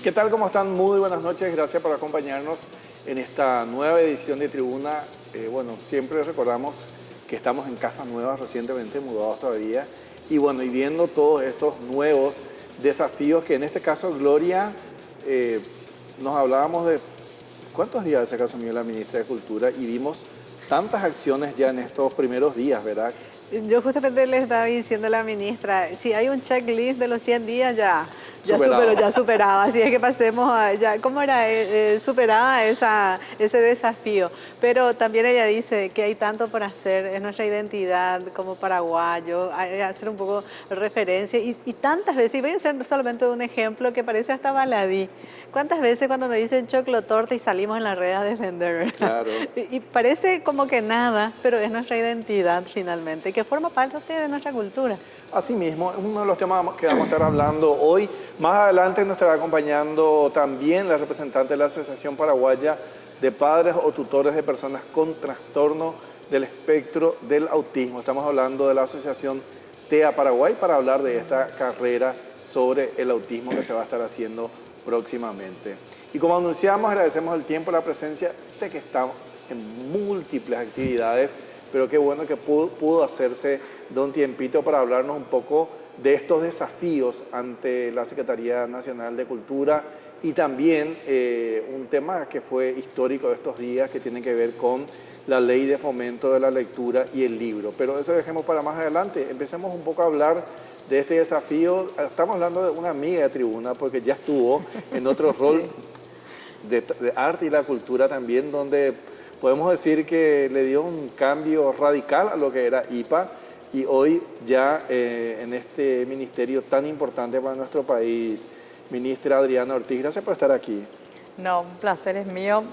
¿Qué tal? ¿Cómo están? Muy buenas noches. Gracias por acompañarnos en esta nueva edición de Tribuna. Bueno, siempre recordamos que estamos en casas nuevas, recientemente mudados todavía. Y bueno, y viendo todos estos nuevos desafíos que en este caso, Gloria, nos hablábamos de cuántos días se asumió la ministra de Cultura y vimos tantas acciones ya en estos primeros días, ¿verdad? Yo justamente le estaba diciendo a la ministra, si hay un checklist de los 100 días ya superó, Superado. ya superaba. Así es que pasemos a, ya, ¿cómo era? Superada ese desafío. Pero también ella dice que hay tanto por hacer, es nuestra identidad como paraguayo, hay que hacer un poco referencia y tantas veces, y voy a hacer solamente un ejemplo que parece hasta baladí. ¿Cuántas veces cuando nos dicen choclo torta y salimos en las redes a defender, ¿verdad? Claro. Y parece como que nada, pero es nuestra identidad finalmente, que forma parte de nuestra cultura. Asimismo, uno de los temas que vamos a estar hablando hoy. Más adelante nos estará acompañando también la representante de la Asociación Paraguaya de Padres o Tutores de Personas con Trastorno del Espectro del Autismo. Estamos hablando de la Asociación TEA Paraguay para hablar de esta carrera sobre el autismo que se va a estar haciendo próximamente. Y como anunciamos, agradecemos el tiempo, la presencia. Sé que estamos en múltiples actividades, pero qué bueno que pudo hacerse de un tiempito para hablarnos un poco de estos desafíos ante la Secretaría Nacional de Cultura y también un tema que fue histórico de estos días que tiene que ver con la Ley de Fomento de la Lectura y el Libro. Pero eso dejemos para más adelante. Empecemos un poco a hablar de este desafío. Estamos hablando de una amiga de Tribuna porque ya estuvo en otro rol de arte y la cultura también, donde podemos decir que le dio un cambio radical a lo que era IPA y hoy ya en este ministerio tan importante para nuestro país. Ministra Adriana Ortiz, gracias por estar aquí. No, un placer es mío.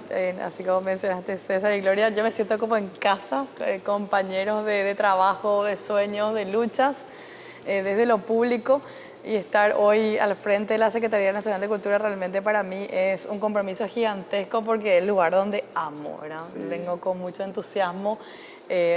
Así como mencionaste, César y Gloria, yo me siento como en casa, compañeros de trabajo, de sueños, de luchas, desde lo público. Y estar hoy al frente de la Secretaría Nacional de Cultura realmente para mí es un compromiso gigantesco porque es el lugar donde amo, ¿verdad? Sí. Vengo con mucho entusiasmo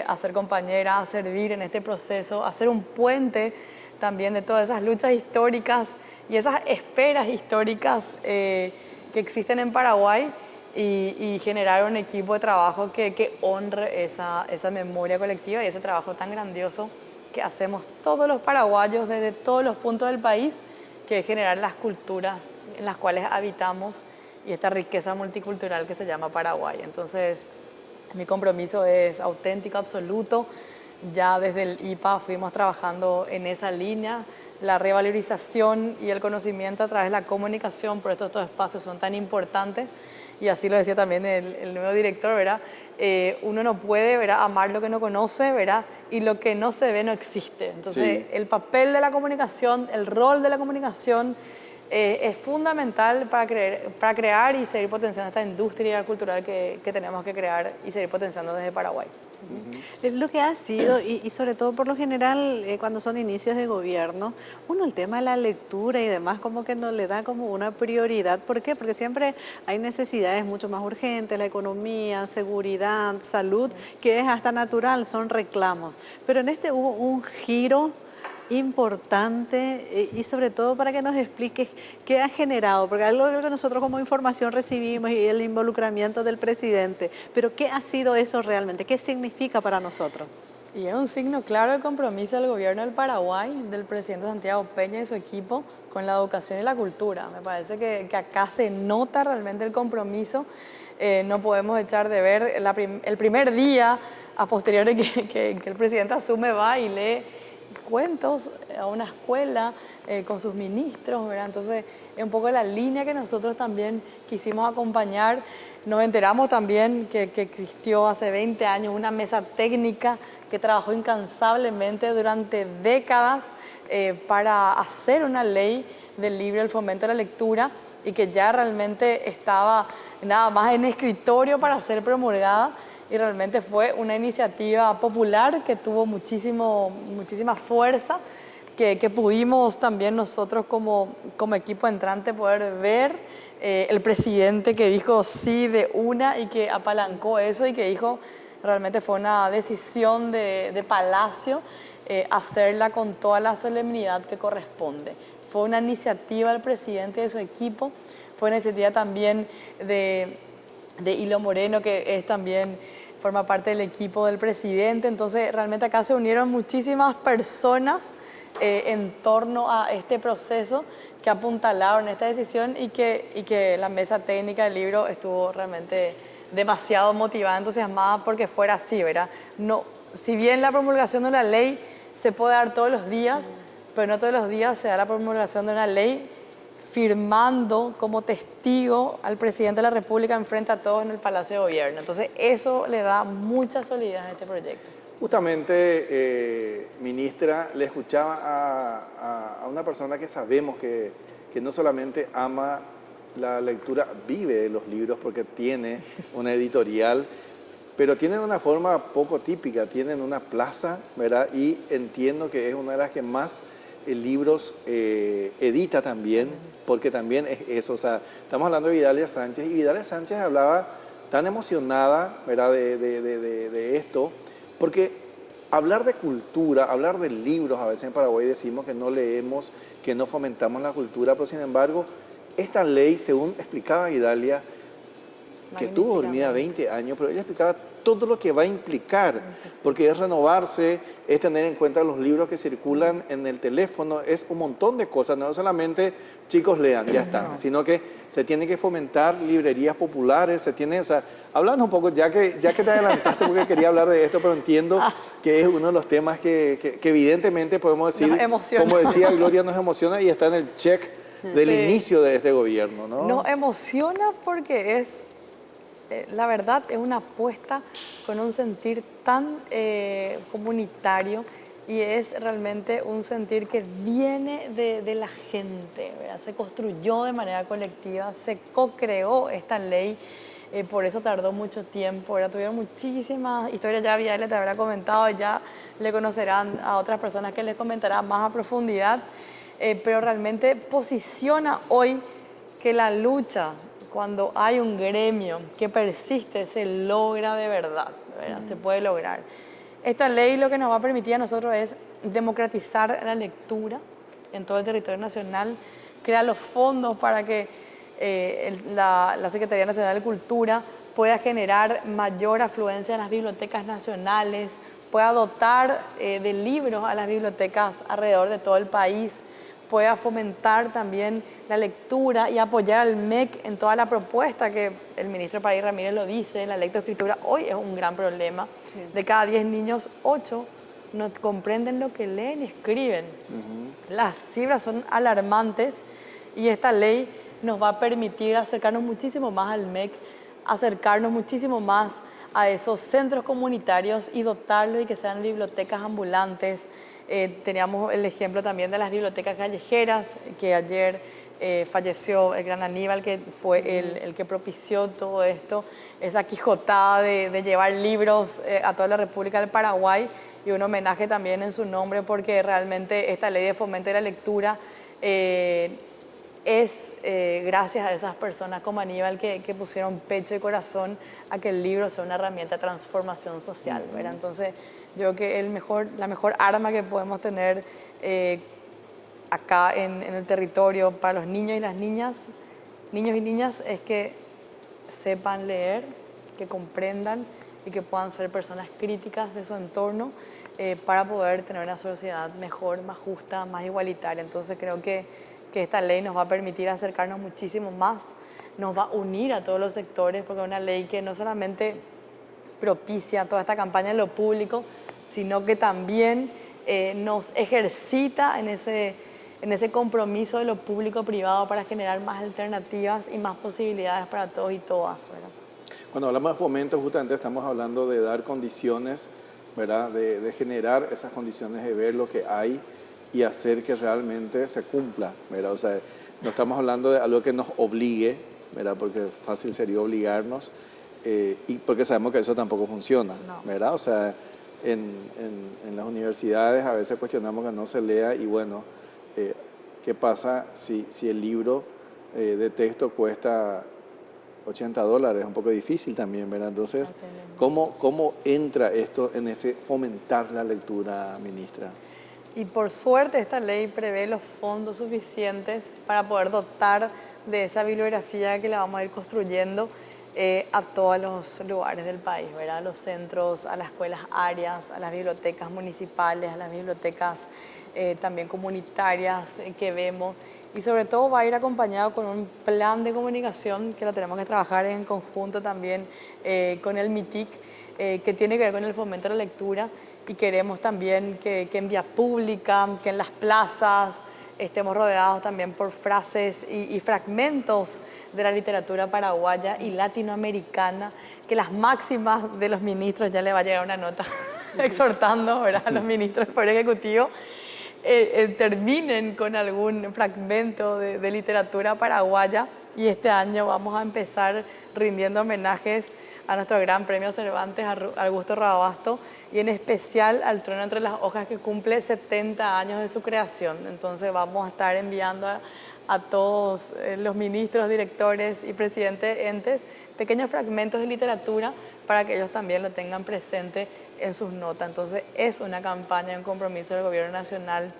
a ser compañera, a servir en este proceso, a ser un puente también de todas esas luchas históricas y esas esperas históricas que existen en Paraguay y generar un equipo de trabajo que honre esa memoria colectiva y ese trabajo tan grandioso que hacemos todos los paraguayos desde todos los puntos del país, que es generar las culturas en las cuales habitamos y esta riqueza multicultural que se llama Paraguay. Entonces, mi compromiso es auténtico, absoluto. Ya desde el IPA fuimos trabajando en esa línea, la revalorización y el conocimiento a través de la comunicación, por eso estos espacios son tan importantes. Y así lo decía también el nuevo director, ¿verdad? Uno no puede, ¿verdad?, amar lo que no conoce, ¿verdad? Y lo que no se ve no existe. Entonces, sí, el papel de la comunicación, el rol de la comunicación es fundamental para crear y seguir potenciando esta industria cultural que tenemos que crear y seguir potenciando desde Paraguay. Lo que ha sido, y sobre todo por lo general, cuando son inicios de gobierno, el tema de la lectura y demás como que no le da como una prioridad. ¿Por qué? Porque siempre hay necesidades mucho más urgentes, la economía, seguridad, salud, que es hasta natural, son reclamos. Pero en este hubo un giro importante y sobre todo para que nos expliques qué ha generado, porque algo que nosotros como información recibimos y el involucramiento del presidente, pero ¿qué ha sido eso realmente? ¿Qué significa para nosotros? Y es un signo claro de compromiso del gobierno del Paraguay, del presidente Santiago Peña y su equipo con la educación y la cultura. Me parece que acá se nota realmente el compromiso. No podemos echar de ver el primer día a posteriori que el presidente asume, va y lee cuentos a una escuela con sus ministros, ¿verdad? Entonces es un poco la línea que nosotros también quisimos acompañar. Nos enteramos también que existió hace 20 años una mesa técnica que trabajó incansablemente durante décadas para hacer una ley del libro, el fomento de la lectura, y que ya realmente estaba nada más en escritorio para ser promulgada. Y realmente fue una iniciativa popular que tuvo muchísima fuerza, que pudimos también nosotros como equipo entrante poder ver. El presidente que dijo sí de una y que apalancó eso y que dijo, realmente fue una decisión de Palacio hacerla con toda la solemnidad que corresponde. fue una iniciativa del presidente y de su equipo, fue una iniciativa también de Hilo Moreno, que es también forma parte del equipo del presidente. Entonces, realmente acá se unieron muchísimas personas en torno a este proceso que apuntalaron esta decisión y que la mesa técnica del libro estuvo realmente demasiado motivada, entusiasmada porque fuera así, ¿verdad? No, si bien la promulgación de una ley se puede dar todos los días, pero no todos los días se da la promulgación de una ley firmando como testigo al presidente de la República enfrente a todos en el Palacio de Gobierno. Entonces, eso le da mucha solidez a este proyecto. Justamente, ministra, le escuchaba a una persona que sabemos que no solamente ama la lectura, vive de los libros porque tiene una editorial, pero tiene una forma poco típica, tienen una plaza, ¿verdad? Y entiendo que es una de las que más libros edita también, porque también es eso, o sea, estamos hablando de Vidalia Sánchez, y Vidalia Sánchez hablaba tan emocionada, ¿verdad? De esto, porque hablar de cultura, hablar de libros, a veces en Paraguay decimos que no leemos, que no fomentamos la cultura, pero sin embargo, esta ley, según explicaba Vidalia, que estuvo dormida 20 años, pero ella explicaba todo lo que va a implicar, porque es renovarse, es tener en cuenta los libros que circulan en el teléfono, es un montón de cosas, no solamente chicos lean, ya está, sino que se tiene que fomentar librerías populares, se tiene, o sea, hablando un poco, ya que te adelantaste porque quería hablar de esto, pero entiendo que es uno de los temas que evidentemente podemos decir, como decía Gloria, nos emociona y está en el check del inicio de este gobierno, ¿no? Nos emociona porque es, la verdad, es una apuesta con un sentir tan comunitario y es realmente un sentir que viene de la gente, ¿verdad? Se construyó de manera colectiva, se co-creó esta ley, por eso tardó mucho tiempo, ¿verdad? Tuvieron muchísimas historias, ya Vidalia te habrá comentado, ya le conocerán a otras personas que les comentarán más a profundidad, pero realmente posiciona hoy que la lucha, cuando hay un gremio que persiste, se logra de verdad, ¿verdad? Se puede lograr. Esta ley lo que nos va a permitir a nosotros es democratizar la lectura en todo el territorio nacional, crear los fondos para que la Secretaría Nacional de Cultura pueda generar mayor afluencia en las bibliotecas nacionales, pueda dotar de libros a las bibliotecas alrededor de todo el país, pueda fomentar también la lectura y apoyar al MEC en toda la propuesta que el ministro País Ramírez lo dice, la lectoescritura hoy es un gran problema. Sí. De cada 10 niños, 8 no comprenden lo que leen y escriben. Las cifras son alarmantes y esta ley nos va a permitir acercarnos muchísimo más al MEC, acercarnos muchísimo más a esos centros comunitarios y dotarlos y que sean bibliotecas ambulantes. Teníamos el ejemplo también de las bibliotecas callejeras, que ayer falleció el gran Aníbal, que fue el que propició todo esto, esa quijotada de llevar libros a toda la República del Paraguay, y un homenaje también en su nombre, porque realmente esta ley de fomento de la lectura es gracias a esas personas como Aníbal que pusieron pecho y corazón a que el libro sea una herramienta de transformación social, ¿verdad? Entonces, yo creo que la mejor arma que podemos tener acá en el territorio para los niños y las niñas, es que sepan leer, que comprendan y que puedan ser personas críticas de su entorno para poder tener una sociedad mejor, más justa, más igualitaria. Entonces, creo que esta ley nos va a permitir acercarnos muchísimo más, nos va a unir a todos los sectores, porque es una ley que no solamente propicia toda esta campaña en lo público, sino que también nos ejercita en ese compromiso de lo público-privado para generar más alternativas y más posibilidades para todos y todas, ¿verdad? Cuando hablamos de fomento, justamente estamos hablando de dar condiciones, ¿verdad? De generar esas condiciones, de ver lo que hay y hacer que realmente se cumpla, ¿verdad? O sea, no estamos hablando de algo que nos obligue, ¿verdad? Porque fácil sería obligarnos, y porque sabemos que eso tampoco funciona, ¿verdad? O sea, en las universidades a veces cuestionamos que no se lea y bueno, ¿qué pasa si el libro de texto cuesta $80? Es un poco difícil también, ¿verdad? Entonces, ¿cómo entra esto en ese fomentar la lectura, ministra? Y por suerte esta ley prevé los fondos suficientes para poder dotar de esa bibliografía que la vamos a ir construyendo a todos los lugares del país, ¿verdad? A los centros, a las escuelas áreas, a las bibliotecas municipales, a las bibliotecas también comunitarias que vemos. Y sobre todo va a ir acompañado con un plan de comunicación que lo tenemos que trabajar en conjunto también con el MITIC, que tiene que ver con el fomento de la lectura. Y queremos también que en vía pública, que en las plazas estemos rodeados también por frases y fragmentos de la literatura paraguaya y latinoamericana, que las máximas de los ministros, ya le va a llegar una nota exhortando, ¿verdad?, a los ministros del Poder Ejecutivo, terminen con algún fragmento de literatura paraguaya. Y este año vamos a empezar rindiendo homenajes a nuestro gran premio Cervantes, a Augusto Rabasto, y en especial al Trueno entre las hojas, que cumple 70 años de su creación. Entonces vamos a estar enviando a todos los ministros, directores y presidentes de entes pequeños fragmentos de literatura para que ellos también lo tengan presente en sus notas. Entonces es una campaña, un compromiso del Gobierno Nacional.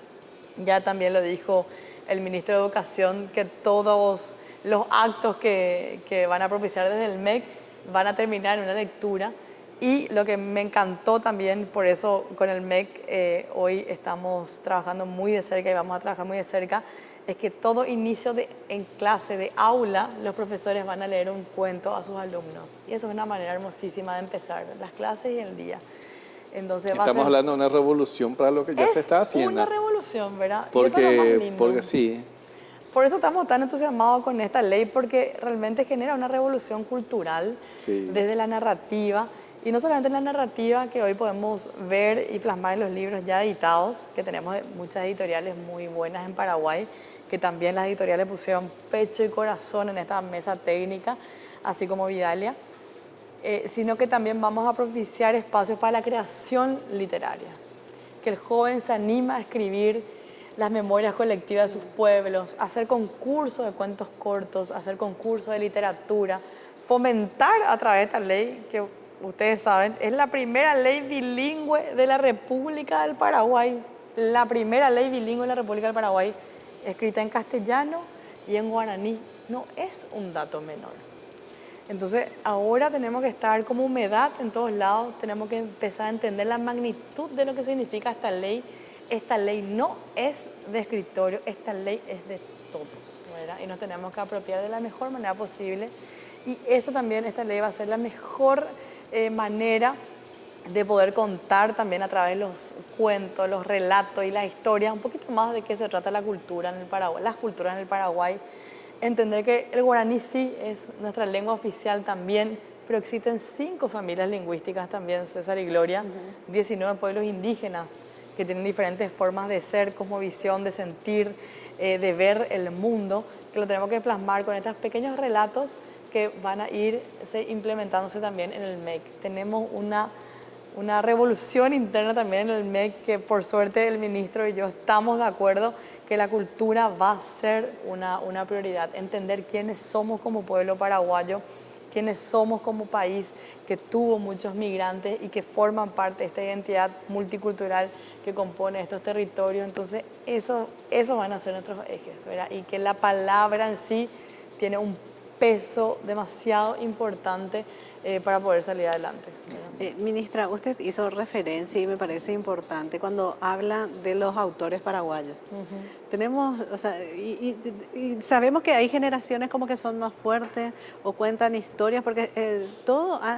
Ya también lo dijo el ministro de Educación, que todos los actos que van a propiciar desde el MEC van a terminar en una lectura. Y lo que me encantó también, por eso con el MEC hoy estamos trabajando muy de cerca y vamos a trabajar muy de cerca, es que todo inicio en clase, de aula, los profesores van a leer un cuento a sus alumnos. Y eso es una manera hermosísima de empezar las clases y el día. Entonces, estamos hablando de una revolución para lo que ya se está haciendo. Es una revolución, ¿verdad? Porque, y eso es lo más lindo. porque sí. Por eso estamos tan entusiasmados con esta ley, porque realmente genera una revolución cultural desde la narrativa. Y no solamente en la narrativa que hoy podemos ver y plasmar en los libros ya editados, que tenemos muchas editoriales muy buenas en Paraguay, que también las editoriales pusieron pecho y corazón en esta mesa técnica, así como Vidalia, sino que también vamos a propiciar espacios para la creación literaria, que el joven se anima a escribir las memorias colectivas de sus pueblos, hacer concursos de cuentos cortos, hacer concursos de literatura, fomentar a través de esta ley, que ustedes saben, es la primera ley bilingüe de la República del Paraguay, la primera ley bilingüe de la República del Paraguay, escrita en castellano y en guaraní. No es un dato menor. Entonces, ahora tenemos que estar como humedad en todos lados, tenemos que empezar a entender la magnitud de lo que significa esta ley. Esta ley no es de escritorio, esta ley es de todos, ¿verdad? Y nos tenemos que apropiar de la mejor manera posible. Y eso también, esta ley va a ser la mejor manera de poder contar también a través de los cuentos, los relatos y las historias, un poquito más de qué se trata la cultura en el Paraguay, las culturas en el Paraguay. Entender que el guaraní sí es nuestra lengua oficial también, pero existen 5 familias lingüísticas también, César y Gloria, 19 pueblos indígenas que tienen diferentes formas de ser, cosmovisión, de sentir, de ver el mundo, que lo tenemos que plasmar con estos pequeños relatos que van a irse implementándose también en el MEC. Tenemos una revolución interna también en el MEC, que por suerte el ministro y yo estamos de acuerdo que la cultura va a ser una prioridad. Entender quiénes somos como pueblo paraguayo, quiénes somos como país que tuvo muchos migrantes y que forman parte de esta identidad multicultural que compone estos territorios. Entonces, eso van a ser nuestros ejes, ¿verdad? Y que la palabra en sí tiene un peso demasiado importante para poder salir adelante. Ministra, usted hizo referencia y me parece importante cuando habla de los autores paraguayos. Tenemos, o sea, y sabemos que hay generaciones como que son más fuertes o cuentan historias, porque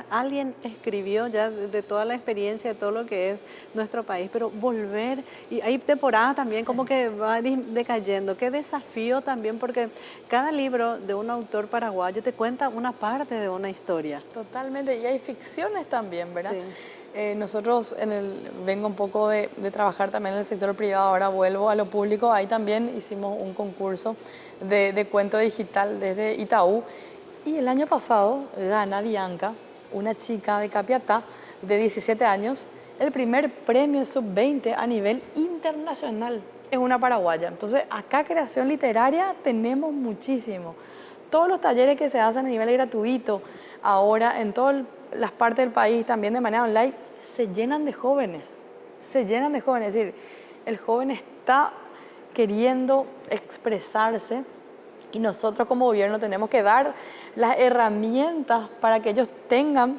alguien escribió ya de toda la experiencia, de todo lo que es nuestro país, pero volver, y hay temporadas también como que va decayendo. Qué desafío también, porque cada libro de un autor paraguayo te cuenta una parte de una historia. Totalmente, y hay ficciones también, ¿verdad? Sí. Nosotros vengo un poco de trabajar también en el sector privado, ahora vuelvo a lo público. Ahí también hicimos un concurso de cuento digital desde Itaú, y el año pasado gana Bianca, una chica de Capiatá de 17 años, el primer premio sub-20 a nivel internacional. Es una paraguaya. Entonces, acá creación literaria tenemos muchísimo. Todos los talleres que se hacen a nivel gratuito, ahora en todas las partes del país, también de manera online, se llenan de jóvenes. Se llenan de jóvenes. Es decir, el joven está queriendo expresarse y nosotros como gobierno tenemos que dar las herramientas para que ellos tengan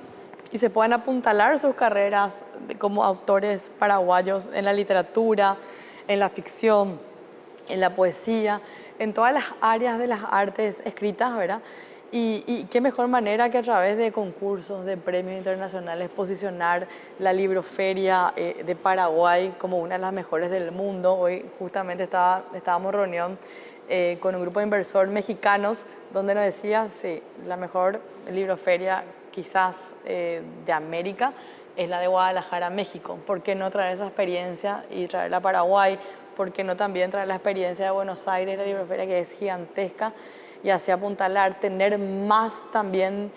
y se puedan apuntalar sus carreras como autores paraguayos en la literatura, en la ficción, en la poesía, en todas las áreas de las artes escritas, ¿verdad? Y qué mejor manera que a través de concursos, de premios internacionales, posicionar la libroferia de Paraguay como una de las mejores del mundo. Hoy justamente estábamos en reunión con un grupo de inversores mexicanos donde nos decía, sí, la mejor libroferia quizás de América es la de Guadalajara, México. ¿Por qué no traer esa experiencia y traerla a Paraguay? ¿Por qué no también traer la experiencia de Buenos Aires, la libroferia que es gigantesca? Y así apuntalar, tener más también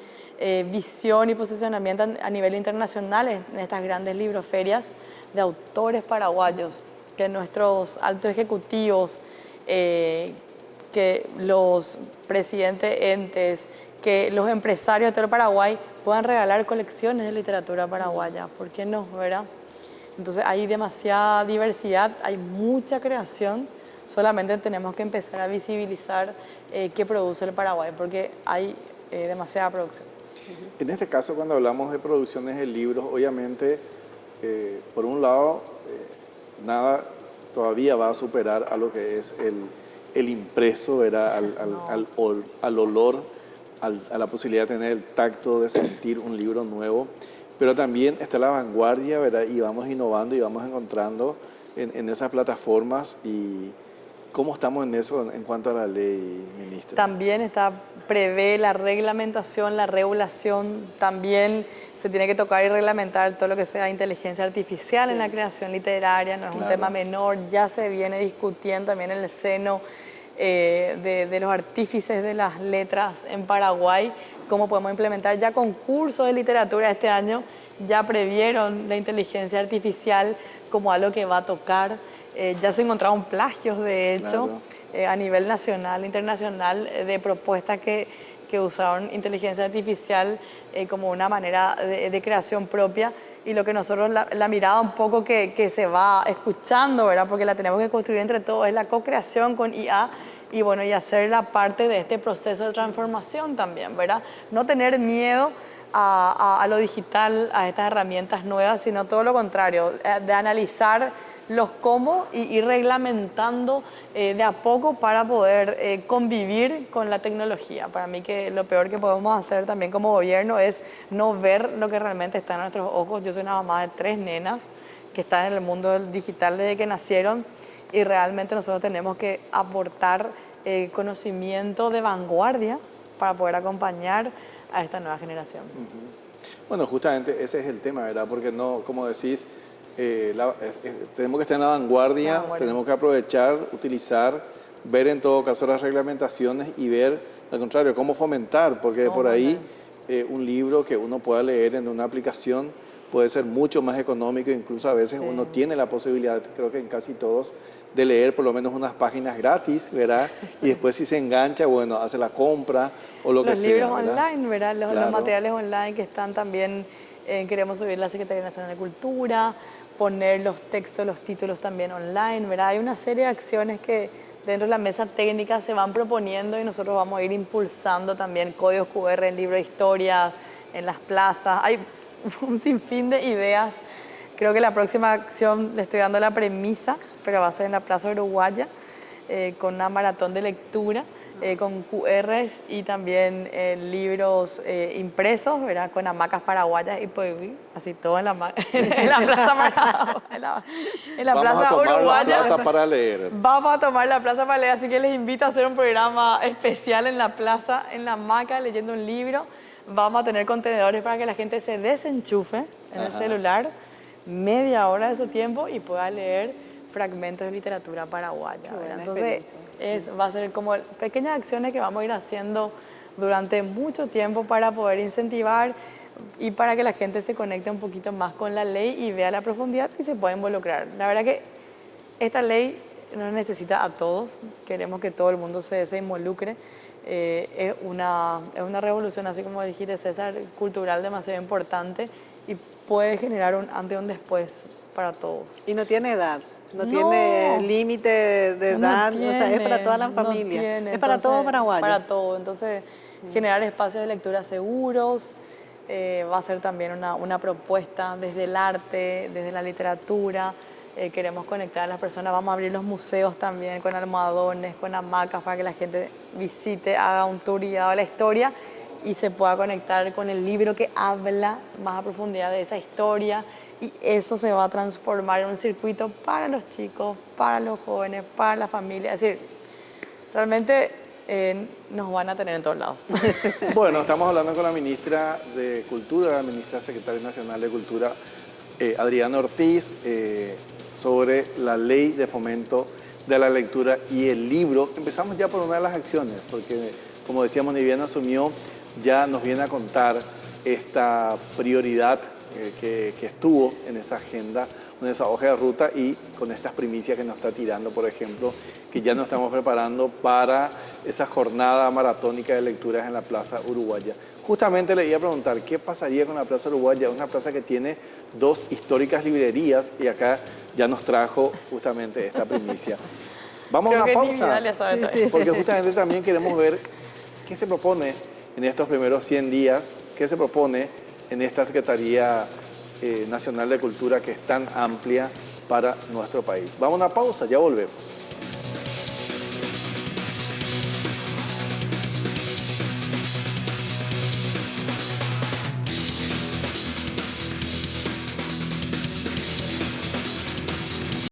visión y posicionamiento a nivel internacional en estas grandes libroferias de autores paraguayos, que nuestros altos ejecutivos, que los presidentes entes, que los empresarios de todo el Paraguay puedan regalar colecciones de literatura paraguaya. ¿Por qué no, verdad? Entonces hay demasiada diversidad, hay mucha creación, solamente tenemos que empezar a visibilizar qué produce el Paraguay, porque hay demasiada producción. En este caso, cuando hablamos de producciones de libros, obviamente, por un lado, nada todavía va a superar a lo que es el impreso, ¿verdad? Al olor, a la posibilidad de tener el tacto de sentir un libro nuevo. Pero también está la vanguardia, ¿verdad? Y vamos innovando y vamos encontrando en esas plataformas. Y ¿cómo estamos en eso en cuanto a la ley, ministra? También prevé la reglamentación, la regulación. También se tiene que tocar y reglamentar todo lo que sea inteligencia artificial en la creación literaria. No es un tema menor, ya se viene discutiendo también en el seno de los artífices de las letras en Paraguay, cómo podemos implementar ya concursos de literatura este año, ya previeron la inteligencia artificial como algo que va a tocar. Ya se encontraron plagios, de hecho, a nivel nacional, internacional, de propuestas que usaron inteligencia artificial como una manera de creación propia. Y lo que nosotros, la mirada un poco que se va escuchando, ¿verdad? Porque la tenemos que construir entre todos, es la co-creación con IA y bueno, y hacerla parte de este proceso de transformación también, ¿verdad? No tener miedo a lo digital, a estas herramientas nuevas, sino todo lo contrario, de analizar los cómo y ir reglamentando de a poco para poder convivir con la tecnología. Para mí que lo peor que podemos hacer también como gobierno es no ver lo que realmente está en nuestros ojos. Yo soy una mamá de 3 nenas que están en el mundo del digital desde que nacieron y realmente nosotros tenemos que aportar conocimiento de vanguardia para poder acompañar a esta nueva generación. Bueno, justamente ese es el tema, ¿verdad? Porque no, como decís, tenemos que estar en la vanguardia, tenemos que aprovechar, utilizar, ver en todo caso las reglamentaciones y ver, al contrario, cómo fomentar, porque por ahí un libro que uno pueda leer en una aplicación puede ser mucho más económico, incluso a veces uno tiene la posibilidad, creo que en casi todos, de leer por lo menos unas páginas gratis, ¿verdad? Y después si se engancha, bueno, hace la compra o lo que sea. Los libros online, ¿verdad? Los materiales online que están también, queremos subir la Secretaría Nacional de Cultura, poner los textos, los títulos también online, ¿verdad? Hay una serie de acciones que dentro de la mesa técnica se van proponiendo y nosotros vamos a ir impulsando también códigos QR en libros de historia, en las plazas. Hay un sinfín de ideas. Creo que la próxima acción le estoy dando la premisa, pero va a ser en la Plaza Uruguaya, con una maratón de lectura, con QRs y también libros impresos, ¿verdad? Con hamacas paraguayas y pues así todo en la Plaza en la Plaza Uruguaya. Vamos a tomar la plaza para leer. Vamos a tomar la plaza para leer, así que les invito a hacer un programa especial en la plaza, en la hamaca, leyendo un libro. Vamos a tener contenedores para que la gente se desenchufe en el celular media hora de su tiempo y pueda leer fragmentos de literatura paraguaya. Entonces, va a ser como pequeñas acciones que vamos a ir haciendo durante mucho tiempo para poder incentivar y para que la gente se conecte un poquito más con la ley y vea la profundidad y se pueda involucrar. La verdad que esta ley nos necesita a todos, queremos que todo el mundo se involucre. Es una revolución, así como dijiste, César, cultural demasiado importante y puede generar un antes y un después para todos. Y no tiene edad. No No. tiene límite de edad, o sea, es para toda la no familia. tiene. Es para todo Entonces, paraguayo. Para todo. Entonces, generar espacios de lectura seguros va a ser también una propuesta desde el arte, desde la literatura. Queremos conectar a las personas. Vamos a abrir los museos también con almohadones, con hamacas para que la gente visite, haga un tour guiado a la historia y se pueda conectar con el libro que habla más a profundidad de esa historia. Y eso se va a transformar en un circuito para los chicos, para los jóvenes, para la familia. Es decir, realmente nos van a tener en todos lados. Bueno, estamos hablando con la ministra de Cultura, la ministra secretaria nacional de Cultura, Adriana Ortiz, sobre la ley de fomento de la lectura y el libro. Empezamos ya por una de las acciones, porque como decíamos, ni bien asumió, ya nos viene a contar esta prioridad que estuvo en esa agenda, en esa hoja de ruta y con estas primicias que nos está tirando, por ejemplo, que ya nos estamos preparando para esa jornada maratónica de lecturas en la Plaza Uruguaya. Justamente le iba a preguntar, ¿qué pasaría con la Plaza Uruguaya? Es una plaza que tiene 2 históricas librerías y acá ya nos trajo justamente esta primicia. Vamos a una pausa, porque justamente también queremos ver qué se propone en estos primeros 100 días, qué se propone en esta Secretaría Nacional de Cultura que es tan amplia para nuestro país. Vamos a una pausa, ya volvemos.